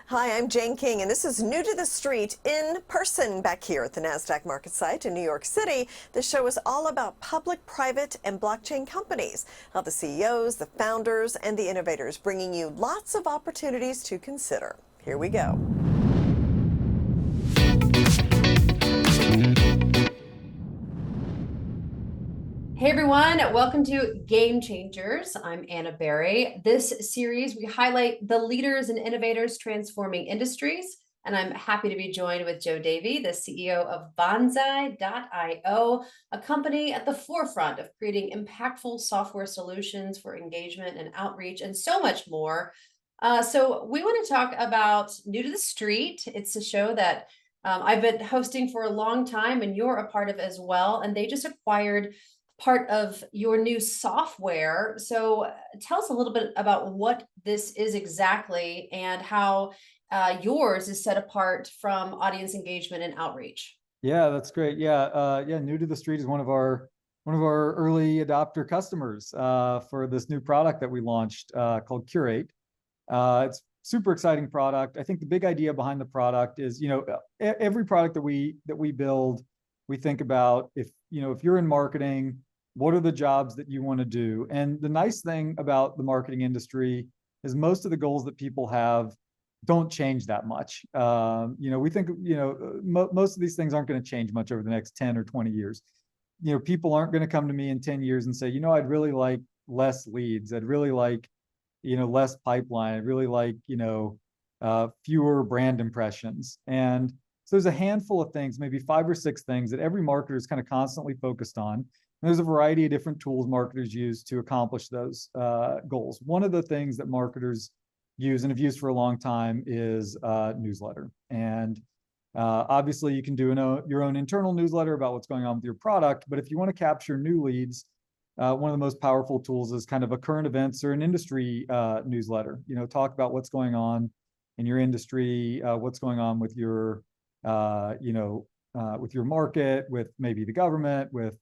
Hi, I'm Jane King, and this is New to the Street in person back here at the NASDAQ market site in New York City. This show is all about public, private, and blockchain companies, how the CEOs, the founders, and the innovators bringing you lots of opportunities to consider. Here we go. Hey everyone, welcome to Game Changers. I'm Anna Berry. This series, we highlight the leaders and innovators transforming industries, and I'm happy to be joined with Joe Davy, the CEO of Banzai.io, a company at the forefront of creating impactful software solutions for engagement and outreach and so much more. So we want to talk about New to the Street. It's a show that I've been hosting for a long time and you're a part of as well, and they just acquired part of your new software. So tell us a little bit about what this is exactly and how yours is set apart from audience engagement and outreach. Yeah, that's great. Yeah, New to the Street is one of our early adopter customers for this new product that we launched called Curate. It's super exciting product. I think the big idea behind the product is, every product that we build, we think about if you're in marketing, what are the jobs that you want to do? And the nice thing about the marketing industry is most of the goals that people have don't change that much. We think, most of these things aren't going to change much over the next 10 or 20 years. People aren't going to come to me in 10 years and say, I'd really like less leads. I'd really like, less pipeline. I'd really like, fewer brand impressions. And so there's a handful of things, maybe 5 or 6 things that every marketer is kind of constantly focused on. And there's a variety of different tools marketers use to accomplish those goals. One of the things that marketers use and have used for a long time is newsletter. And obviously you can do your own internal newsletter about what's going on with your product. But if you want to capture new leads, one of the most powerful tools is kind of a current events or an industry newsletter. Talk about what's going on in your industry, what's going on with your, with your market, with maybe the government, with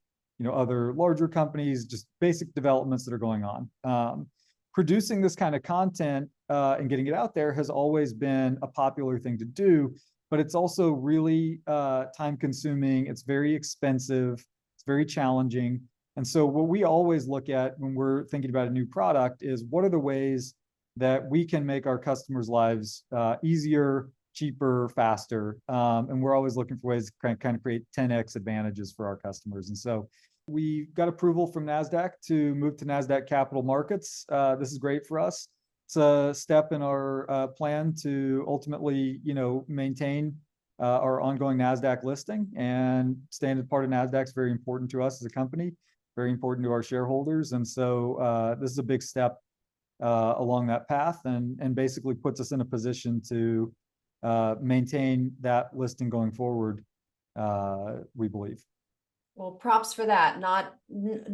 other larger companies, just basic developments that are going on. Producing this kind of content and getting it out there has always been a popular thing to do, but it's also really time consuming. It's very expensive. It's very challenging. And so what we always look at when we're thinking about a new product is what are the ways that we can make our customers' lives easier, cheaper, faster. And we're always looking for ways to kind of create 10x advantages for our customers. And so we got approval from NASDAQ to move to NASDAQ Capital Markets. This is great for us. It's a step in our plan to ultimately, maintain our ongoing NASDAQ listing, and staying as part of NASDAQ is very important to us as a company, very important to our shareholders. And so this is a big step along that path and basically puts us in a position to maintain that listing going forward, we believe. Well, props for that. Not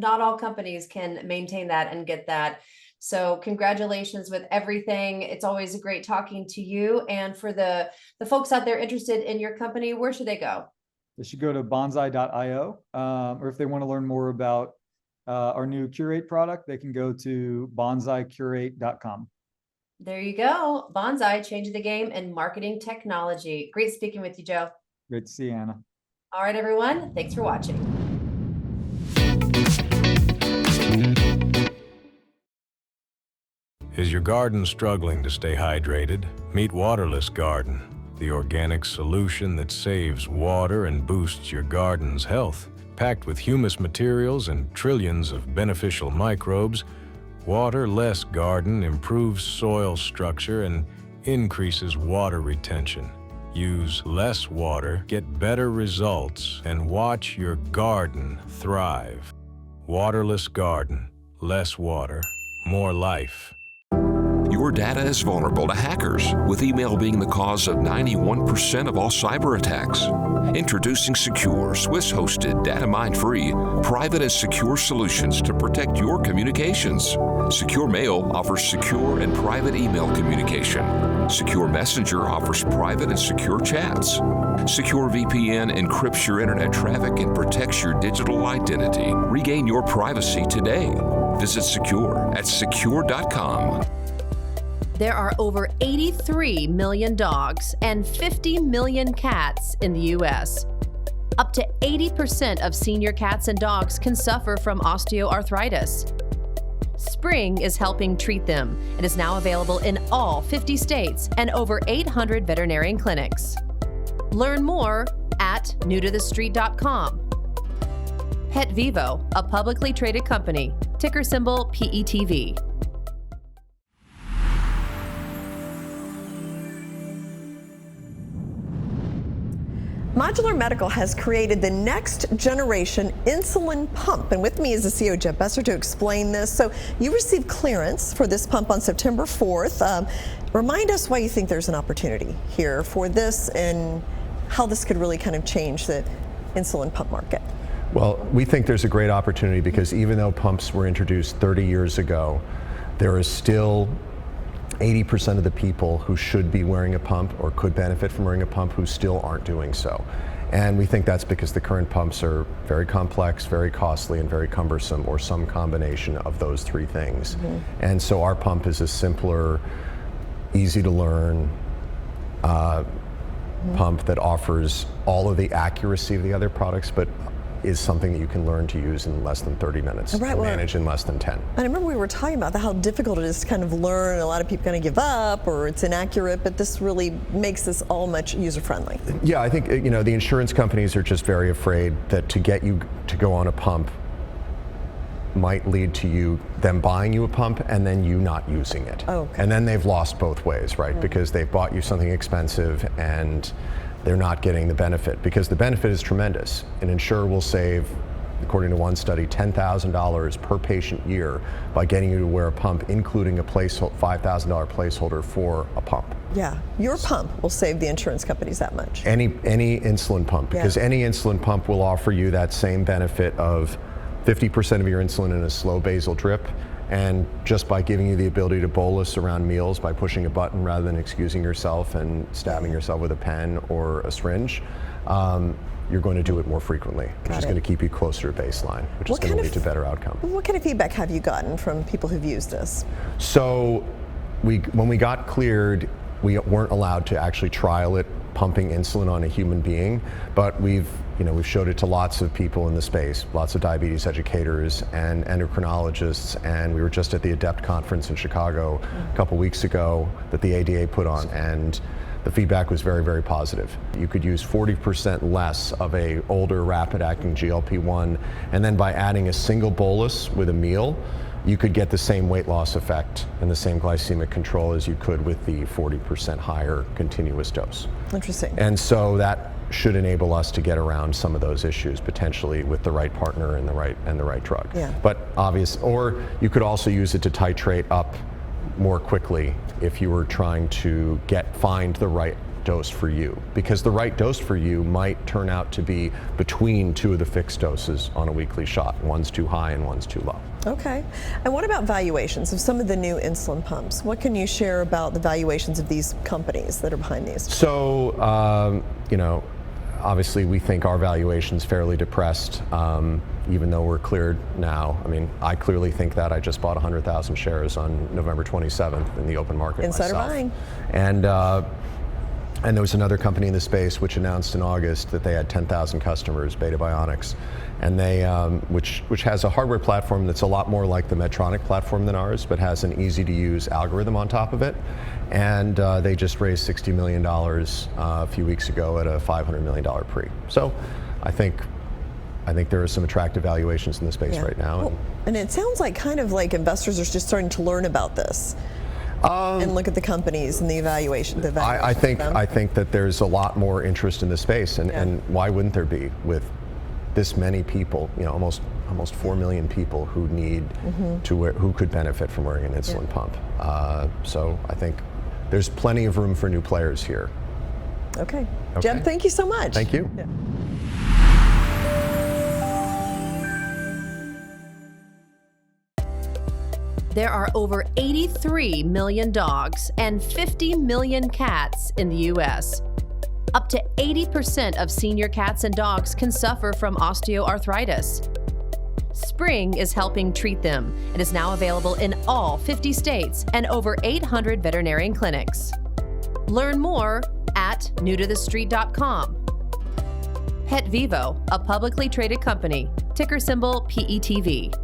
all companies can maintain that and get that. So congratulations with everything. It's always great talking to you. And for the folks out there interested in your company, where should they go? They should go to Banzai.io, or if they want to learn more about our new Curate product, they can go to banzaicurate.com. There you go. Banzai, changing the game in marketing technology. Great speaking with you, Joe. Great to see you, Anna. All right, everyone. Thanks for watching. Is your garden struggling to stay hydrated? Meet Waterless Garden, the organic solution that saves water and boosts your garden's health. Packed with humus materials and trillions of beneficial microbes, Waterless Garden improves soil structure and increases water retention. Use less water, get better results, and watch your garden thrive. Waterless Garden. Less water, more life. Your data is vulnerable to hackers, with email being the cause of 91% of all cyber attacks. Introducing Sekur, Swiss-hosted, data-mine-free, private and secure solutions to protect your communications. Secure Mail offers secure and private email communication. Secure Messenger offers private and secure chats. Secure VPN encrypts your internet traffic and protects your digital identity. Regain your privacy today. Visit Sekur at sekur.com. There are over 83 million dogs and 50 million cats in the U.S. Up to 80% of senior cats and dogs can suffer from osteoarthritis. Spring is helping treat them and is now available in all 50 states and over 800 veterinarian clinics. Learn more at newtothestreet.com. Pet Vivo, a publicly traded company, ticker symbol PETV. Modular Medical has created the next generation insulin pump. And with me is the CEO, Jeff Besser, to explain this. So you received clearance for this pump on September 4th. Remind us why you think there's an opportunity here for this and how this could really kind of change the insulin pump market. Well, we think there's a great opportunity because even though pumps were introduced 30 years ago, there is still 80% of the people who should be wearing a pump or could benefit from wearing a pump who still aren't doing so. And we think that's because the current pumps are very complex, very costly, and very cumbersome, or some combination of those three things. And so our pump is a simpler, easy to learn pump that offers all of the accuracy of the other products, but is something that you can learn to use in less than 30 minutes, Right, and well, manage in less than 10. And I remember we were talking about how difficult it is to kind of learn. A lot of people kind of give up or it's inaccurate, but this really makes this all much user-friendly. Yeah, I think the insurance companies are just very afraid that to get you to go on a pump might lead to them buying you a pump and then you not using it. Oh, okay. And then they've lost both ways, right? Because they've bought you something expensive and they're not getting the benefit, because the benefit is tremendous. An insurer will save, according to one study, $10,000 per patient year by getting you to wear a pump, including a $5,000 placeholder for a pump. Yeah, your pump will save the insurance companies that much. Any insulin pump, because any insulin pump will offer you that same benefit of 50% of your insulin in a slow basal drip, and just by giving you the ability to bolus around meals by pushing a button rather than excusing yourself and stabbing yourself with a pen or a syringe, you're going to do it more frequently, which is going to keep you closer to baseline, which is going to lead to better outcome. What kind of feedback have you gotten from people who've used this? So when we got cleared, we weren't allowed to actually trial it pumping insulin on a human being, but we've showed it to lots of people in the space, lots of diabetes educators and endocrinologists, and we were just at the ADEPT conference in Chicago a couple weeks ago that the ADA put on, and the feedback was very, very positive. You could use 40% less of a older rapid-acting GLP-1, and then by adding a single bolus with a meal, you could get the same weight loss effect and the same glycemic control as you could with the 40% higher continuous dose. Interesting. And so that should enable us to get around some of those issues potentially with the right partner and the right drug. Yeah. But or you could also use it to titrate up more quickly if you were trying to find the right dose for you, because the right dose for you might turn out to be between two of the fixed doses on a weekly shot. One's too high and one's too low. Okay. And what about valuations of some of the new insulin pumps? What can you share about the valuations of these companies that are behind these? So, obviously we think our valuation's fairly depressed, even though we're cleared now. I mean, I clearly think that. I just bought 100,000 shares on November 27th in the open market Insider myself. buying. And there was another company in the space which announced in August that they had 10,000 customers, Beta Bionics, and they, which has a hardware platform that's a lot more like the Medtronic platform than ours, but has an easy-to-use algorithm on top of it. And they just raised $60 million a few weeks ago at a $500 million pre. So I think there are some attractive valuations in the space right now. Well, and it sounds like kind of like investors are just starting to learn about this. And look at the companies and the evaluation. I think that there's a lot more interest in the space, and why wouldn't there be with this many people? Almost 4 million people who need who could benefit from wearing an insulin pump. So I think there's plenty of room for new players here. Okay. Jeb, thank you so much. Thank you. Yeah. There are over 83 million dogs and 50 million cats in the U.S. Up to 80% of senior cats and dogs can suffer from osteoarthritis. Spring is helping treat them. It is now available in all 50 states and over 800 veterinarian clinics. Learn more at newtothestreet.com. Pet Vivo, a publicly traded company, ticker symbol PETV.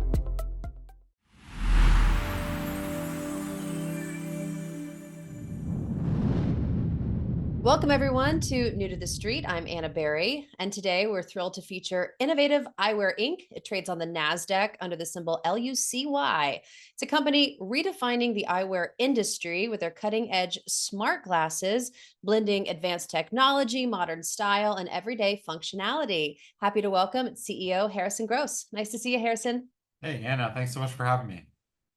Welcome everyone to New to the Street. I'm Anna Berry, and today we're thrilled to feature Innovative Eyewear Inc. It trades on the NASDAQ under the symbol LUCY. It's a company redefining the eyewear industry with their cutting-edge smart glasses, blending advanced technology, modern style, and everyday functionality. Happy to welcome CEO Harrison Gross. Nice to see you, Harrison. Hey, Anna, thanks so much for having me.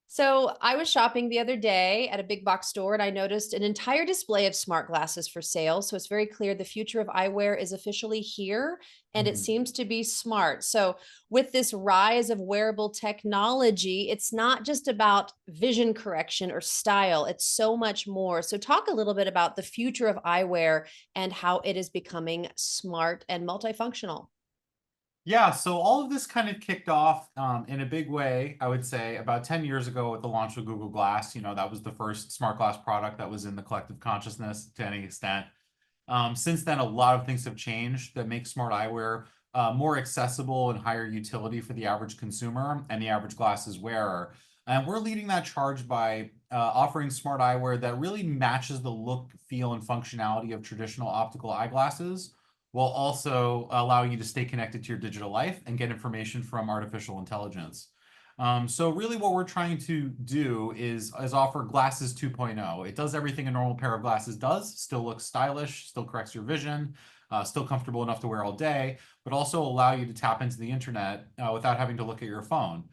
So I was shopping the other day at a big box store and I noticed an entire display of smart glasses for sale. So it's very clear the future of eyewear is officially here and it seems to be smart. So with this rise of wearable technology, it's not just about vision correction or style, it's so much more. So talk a little bit about the future of eyewear and how it is becoming smart and multifunctional. Yeah, so all of this kind of kicked off in a big way, I would say, about 10 years ago with the launch of Google Glass. That was the first smart glass product that was in the collective consciousness to any extent. Since then, a lot of things have changed that make smart eyewear more accessible and higher utility for the average consumer and the average glasses wearer. And we're leading that charge by offering smart eyewear that really matches the look, feel, and functionality of traditional optical eyeglasses, while also allowing you to stay connected to your digital life and get information from artificial intelligence. So really what we're trying to do is offer Glasses 2.0. It does everything a normal pair of glasses does, still looks stylish, still corrects your vision, still comfortable enough to wear all day, but also allow you to tap into the internet without having to look at your phone.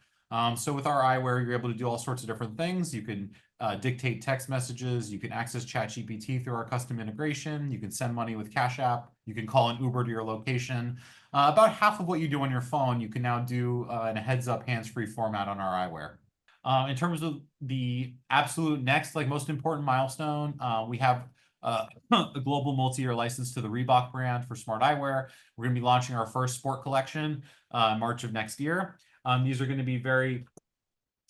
So with our eyewear, you're able to do all sorts of different things. You can dictate text messages. You can access ChatGPT through our custom integration. You can send money with Cash App. You can call an Uber to your location. About half of what you do on your phone, you can now do in a heads-up, hands-free format on our eyewear. In terms of the absolute next, most important milestone, we have a global multi-year license to the Reebok brand for smart eyewear. We're going to be launching our first sport collection in March of next year. These are going to be very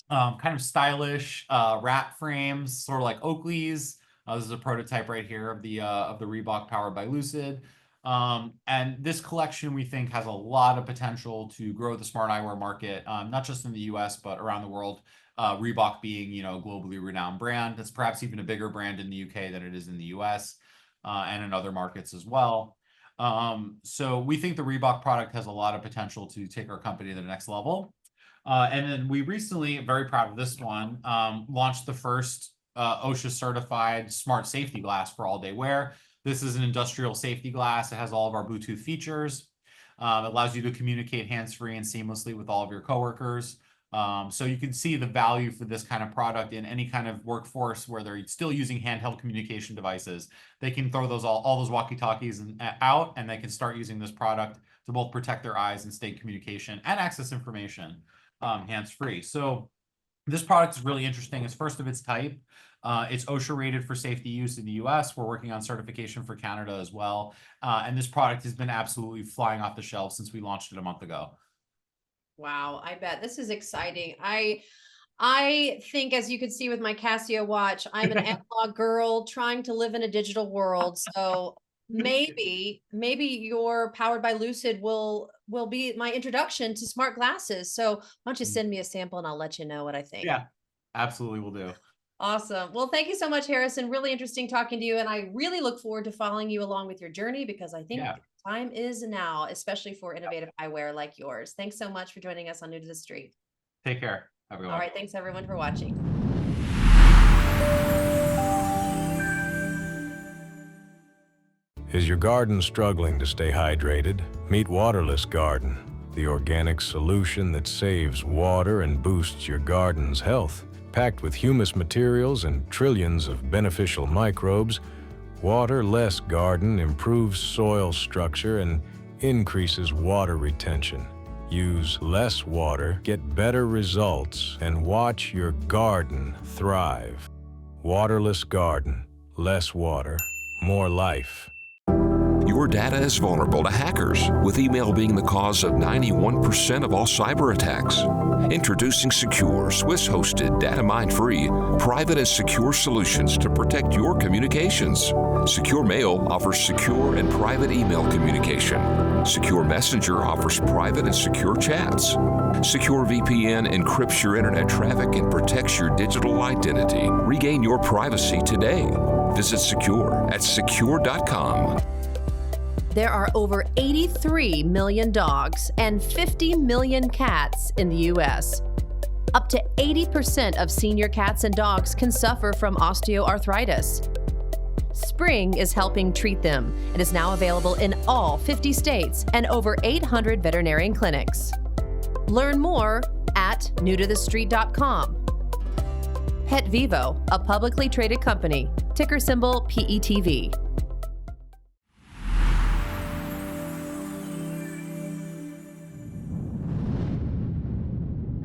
kind of stylish wrap frames, sort of like Oakley's. This is a prototype right here of the Reebok powered by Lucid. And this collection, we think, has a lot of potential to grow the smart eyewear market, not just in the US, but around the world. Reebok being, a globally renowned brand. That's perhaps even a bigger brand in the UK than it is in the US and in other markets as well. So we think the Reebok product has a lot of potential to take our company to the next level. And then we recently, very proud of this one, launched the first OSHA certified smart safety glass for all day wear. This is an industrial safety glass. It has all of our Bluetooth features. It allows you to communicate hands-free and seamlessly with all of your coworkers. So you can see the value for this kind of product in any kind of workforce where they're still using handheld communication devices. They can throw all those walkie-talkies out, and they can start using this product to both protect their eyes and stay in communication and access information hands-free. So this product is really interesting. It's first of its type. It's OSHA rated for safety use in the US. We're working on certification for Canada as well. And this product has been absolutely flying off the shelf since we launched it a month ago. Wow, I bet this is exciting. I think, as you can see with my Casio watch, I'm an analog girl trying to live in a digital world. So maybe your powered by Lucid will be my introduction to smart glasses. So why don't you send me a sample and I'll let you know what I think. Yeah, absolutely will do. Awesome. Well, thank you so much, Harrison. Really interesting talking to you. And I really look forward to following you along with your journey because I think time is now, especially for innovative eyewear like yours. Thanks so much for joining us on New to the Street. Take care, everyone. All right. Thanks, everyone, for watching. Is your garden struggling to stay hydrated? Meet Waterless Garden, the organic solution that saves water and boosts your garden's health. Packed with humus materials and trillions of beneficial microbes, Waterless Garden improves soil structure and increases water retention. Use less water, get better results, and watch your garden thrive. Waterless Garden. Less water, more life. Your data is vulnerable to hackers, with email being the cause of 91% of all cyber attacks. Introducing Sekur, Swiss-hosted, data-mine-free, private and secure solutions to protect your communications. Secure Mail offers secure and private email communication. Secure Messenger offers private and secure chats. Secure VPN encrypts your internet traffic and protects your digital identity. Regain your privacy today. Visit Sekur at secure.com. There are over 83 million dogs and 50 million cats in the U.S. Up to 80% of senior cats and dogs can suffer from osteoarthritis. Spring is helping treat them and is now available in all 50 states and over 800 veterinarian clinics. Learn more at newtothestreet.com. Pet Vivo, a publicly traded company, ticker symbol PETV.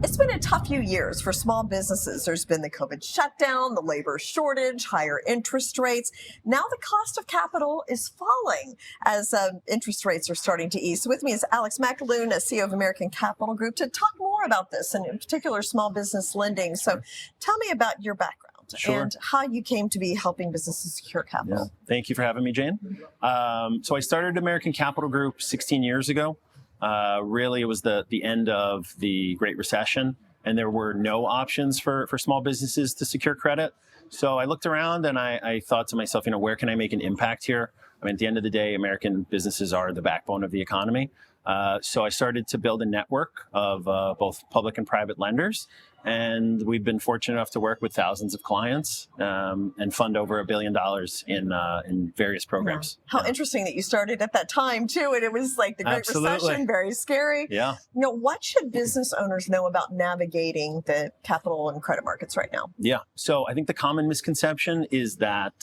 It's been a tough few years for small businesses. There's been the COVID shutdown, the labor shortage, higher interest rates. Now the cost of capital is falling as interest rates are starting to ease. So with me is Alex McAloon, CEO of American Capital Group, to talk more about this, and in particular small business lending. So tell me about your background. Sure. And how you came to be helping businesses secure capital. Yeah. Thank you for having me, Jane. So I started American Capital Group 16 years ago. Really, it was the end of the Great Recession, and there were no options for small businesses to secure credit. So I looked around and I thought to myself, where can I make an impact here? I mean, at the end of the day, American businesses are the backbone of the economy. So I started to build a network of both public and private lenders. And we've been fortunate enough to work with thousands of clients and fund over $1 billion in various programs. How interesting that you started at that time too, and it was like the Great Recession, very scary. Yeah. What should business owners know about navigating the capital and credit markets right now? Yeah. So I think the common misconception is that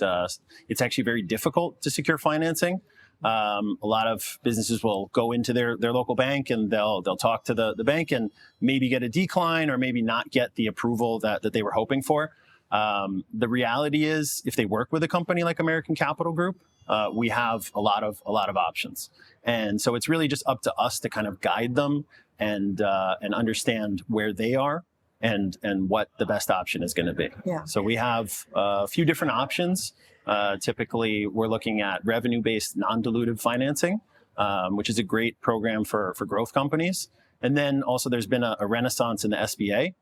it's actually very difficult to secure financing. A lot of businesses will go into their local bank and they'll talk to the bank and maybe get a decline or maybe not get the approval that they were hoping for. The reality is, if they work with a company like American Capital Group, we have a lot of options. And so it's really just up to us to kind of guide them and understand where they are and what the best option is going to be. Yeah. So we have a few different options. Typically, we're looking at revenue-based non-dilutive financing, which is a great program for growth companies. And then also there's been a renaissance in the SBA.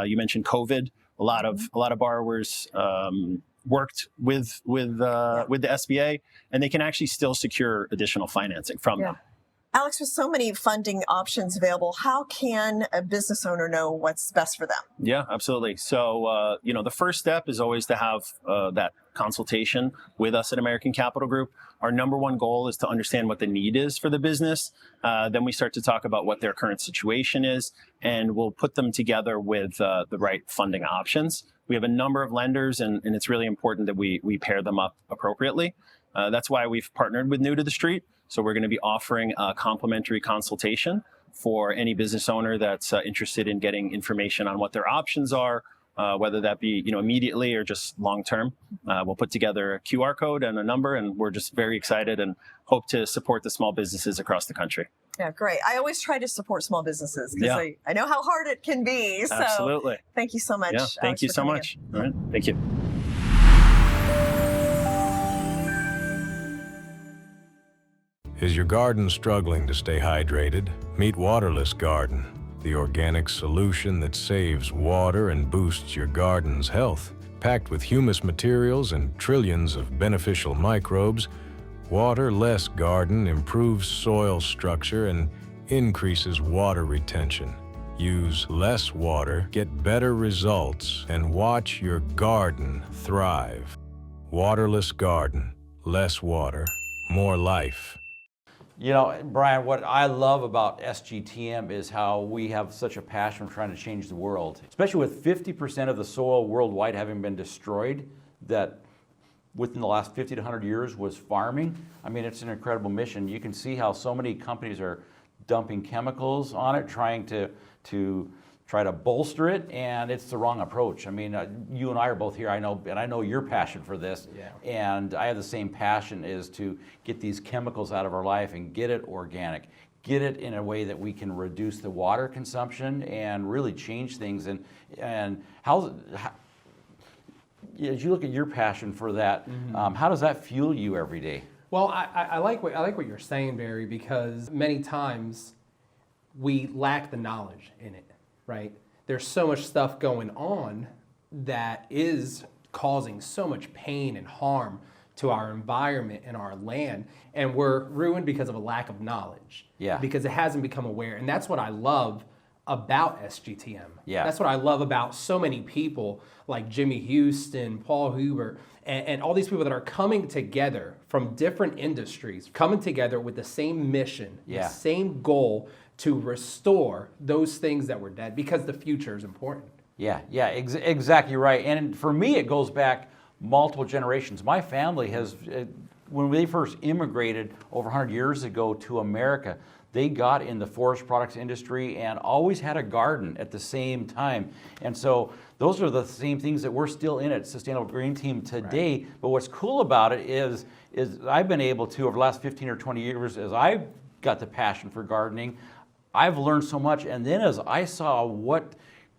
You mentioned COVID. A lot of borrowers worked with the SBA, and they can actually still secure additional financing from them. Alex, with so many funding options available, how can a business owner know what's best for them? Yeah, absolutely. So, the first step is always to have that consultation with us at American Capital Group. Our number one goal is to understand what the need is for the business. Then we start to talk about what their current situation is, and we'll put them together with the right funding options. We have a number of lenders, and it's really important that we pair them up appropriately. That's why we've partnered with New to the Street. So we're going to be offering a complimentary consultation for any business owner that's interested in getting information on what their options are, whether that be immediately or just long term. We'll put together a QR code and a number, and we're just very excited and hope to support the small businesses across the country. Yeah, great. I always try to support small businesses because I know how hard it can be. So absolutely. Thank you so much. Yeah, thank you so much. All right, thank you. Is your garden struggling to stay hydrated? Meet Waterless Garden, the organic solution that saves water and boosts your garden's health. Packed with humus materials and trillions of beneficial microbes, Waterless Garden improves soil structure and increases water retention. Use less water, get better results, and watch your garden thrive. Waterless Garden. Less water, more life. Brian, what I love about SGTM is how we have such a passion for trying to change the world, especially with 50% of the soil worldwide having been destroyed that within the last 50 to 100 years was farming. I mean, it's an incredible mission. You can see how so many companies are dumping chemicals on it, trying to try to bolster it, and it's the wrong approach. I mean, you and I are both here, I know, and I know your passion for this, and I have the same passion, is to get these chemicals out of our life and get it organic. Get it in a way that we can reduce the water consumption and really change things. And how as you look at your passion for that, how does that fuel you every day? Well, I like what you're saying, Barry, because many times we lack the knowledge in it, right? There's so much stuff going on that is causing so much pain and harm to our environment and our land, and we're ruined because of a lack of knowledge. Yeah. Because it hasn't become aware, and that's what I love about SGTM. Yeah. That's what I love about so many people like Jimmy Houston, Paul Huber, and all these people that are coming together from different industries, coming together with the same mission, the same goal to restore those things that were dead, because the future is important. Yeah, exactly right. And for me, it goes back multiple generations. My family has, when they first immigrated over 100 years ago to America, they got in the forest products industry and always had a garden at the same time. And so those are the same things that we're still in at Sustainable Green Team today. Right. But what's cool about it is I've been able to, over the last 15 or 20 years, as I've got the passion for gardening, I've learned so much. And then as I saw what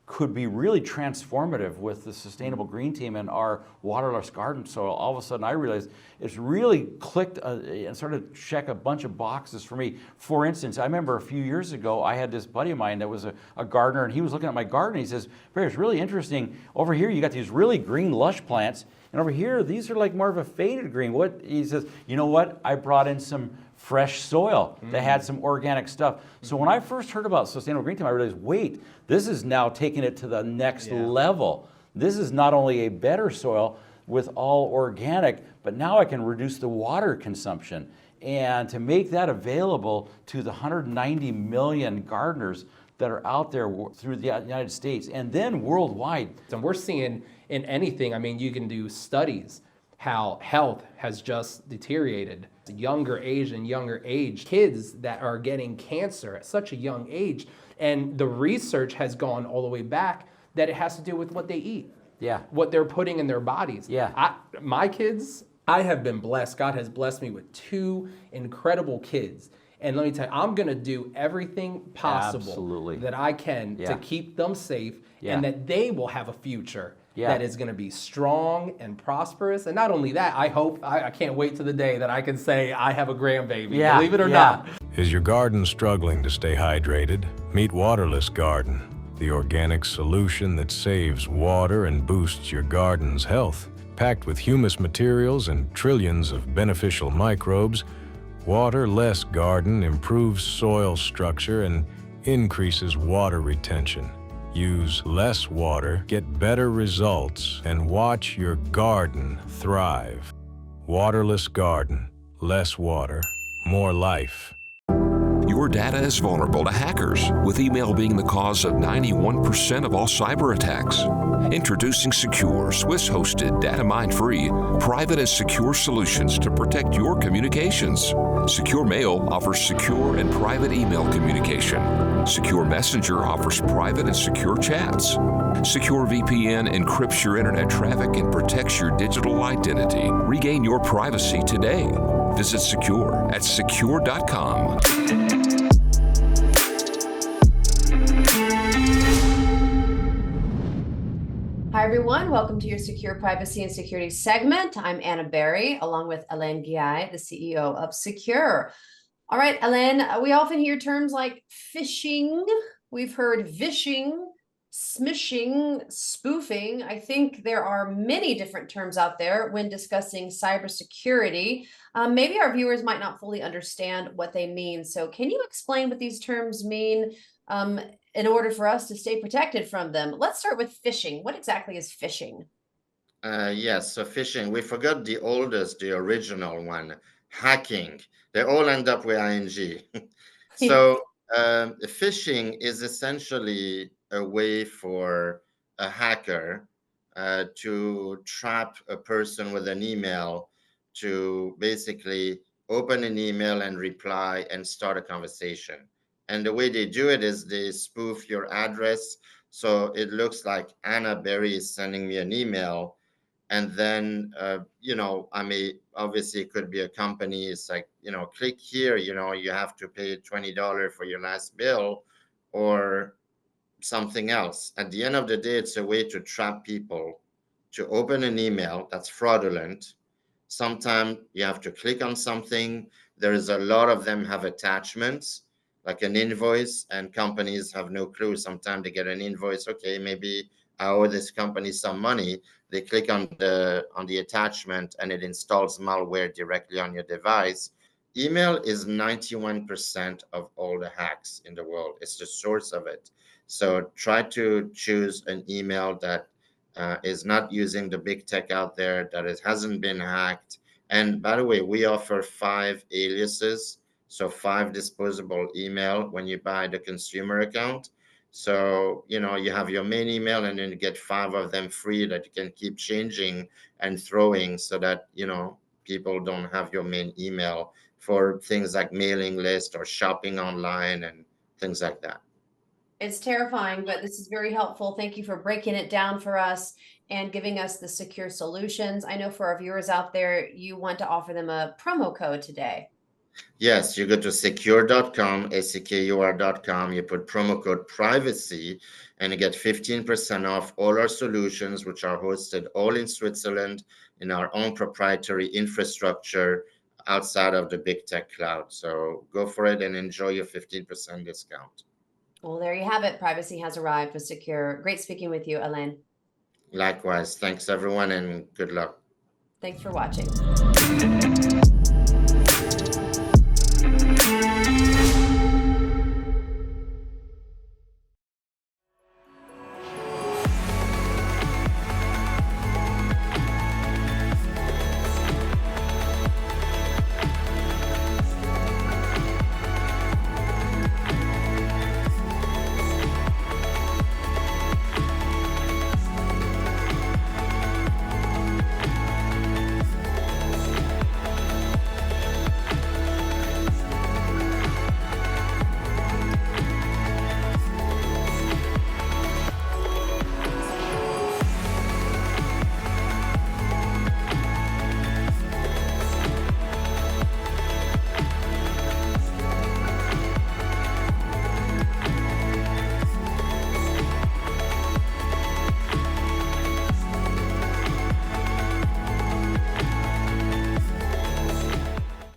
could be really transformative with the Sustainable Green Team and our waterless garden soil, all of a sudden I realized it's really clicked and started to check a bunch of boxes for me. For instance, I remember a few years ago, I had this buddy of mine that was a gardener, and he was looking at my garden, and he says, Barry, it's really interesting. Over here, you got these really green lush plants, and over here, these are like more of a faded green. What? He says, you know what? I brought in some fresh soil that had some organic stuff. So when I first heard about Sustainable Green Team, I realized, wait, this is now taking it to the next level. This is not only a better soil with all organic, but now I can reduce the water consumption. And to make that available to the 190 million gardeners that are out there through the United States and then worldwide. And we're seeing in anything, I mean, you can do studies how health has just deteriorated. Younger age, kids that are getting cancer at such a young age. And the research has gone all the way back that it has to do with what they eat. Yeah. What they're putting in their bodies. Yeah. My kids, I have been blessed. God has blessed me with 2 incredible kids. And let me tell you, I'm going to do everything possible that I can to keep them safe and that they will have a future that is going to be strong and prosperous. And not only that, I can't wait to the day that I can say I have a grandbaby, believe it or not. Is your garden struggling to stay hydrated? Meet Waterless Garden, the organic solution that saves water and boosts your garden's health. Packed with humus materials and trillions of beneficial microbes, Waterless Garden improves soil structure and increases water retention. Use less water, get better results, and watch your garden thrive. Waterless Garden. Less water, more life. Your data is vulnerable to hackers, with email being the cause of 91% of all cyber attacks. Introducing Sekur, Swiss-hosted, data-mine-free, private and secure solutions to protect your communications. Secure Mail offers secure and private email communication. Secure Messenger offers private and secure chats. Secure VPN encrypts your internet traffic and protects your digital identity. Regain your privacy today. Visit Sekur at secure.com. Hi, everyone. Welcome to your Secure Privacy and Security segment. I'm Anna Berry, along with Alain Guillay, the CEO of Sekur. All right, Alain, we often hear terms like phishing. We've heard vishing, smishing, spoofing. I think there are many different terms out there when discussing cybersecurity. Maybe our viewers might not fully understand what they mean. So can you explain what these terms mean in order for us to stay protected from them? Let's start with phishing. What exactly is phishing? Yes, so phishing, we forgot the oldest, the original one, hacking. They all end up with ing. So phishing is essentially a way for a hacker to trap a person with an email, to basically open an email and reply and start a conversation. And the way they do it is they spoof your address, So it looks like Anna Berry is sending me an email. And then, I mean, obviously it could be a company. It's like, click here, you have to pay $20 for your last bill, or something else. At the end of the day, it's a way to trap people to open an email that's fraudulent. Sometimes you have to click on something. There is a lot of them have attachments, like an invoice, and companies have no clue. Sometimes they get an invoice. Okay, maybe I owe this company some money. They click on the attachment, and it installs malware directly on your device. Email is 91% of all the hacks in the world. It's the source of it. So try to choose an email that is not using the big tech out there, that it hasn't been hacked. And by the way, we offer 5 aliases, so 5 disposable email when you buy the consumer account. So, you have your main email, and then you get 5 of them free that you can keep changing and throwing, so that, people don't have your main email for things like mailing list or shopping online and things like that. It's terrifying, but this is very helpful. Thank you for breaking it down for us and giving us the secure solutions. I know for our viewers out there, you want to offer them a promo code today. Yes, you go to sekur.com, sekur.com, you put promo code privacy, and you get 15% off all our solutions, which are hosted all in Switzerland in our own proprietary infrastructure outside of the big tech cloud. So go for it and enjoy your 15% discount. Well, there you have it. Privacy has arrived with Sekur. Great speaking with you, Alain. Likewise. Thanks, everyone, and good luck. Thanks for watching.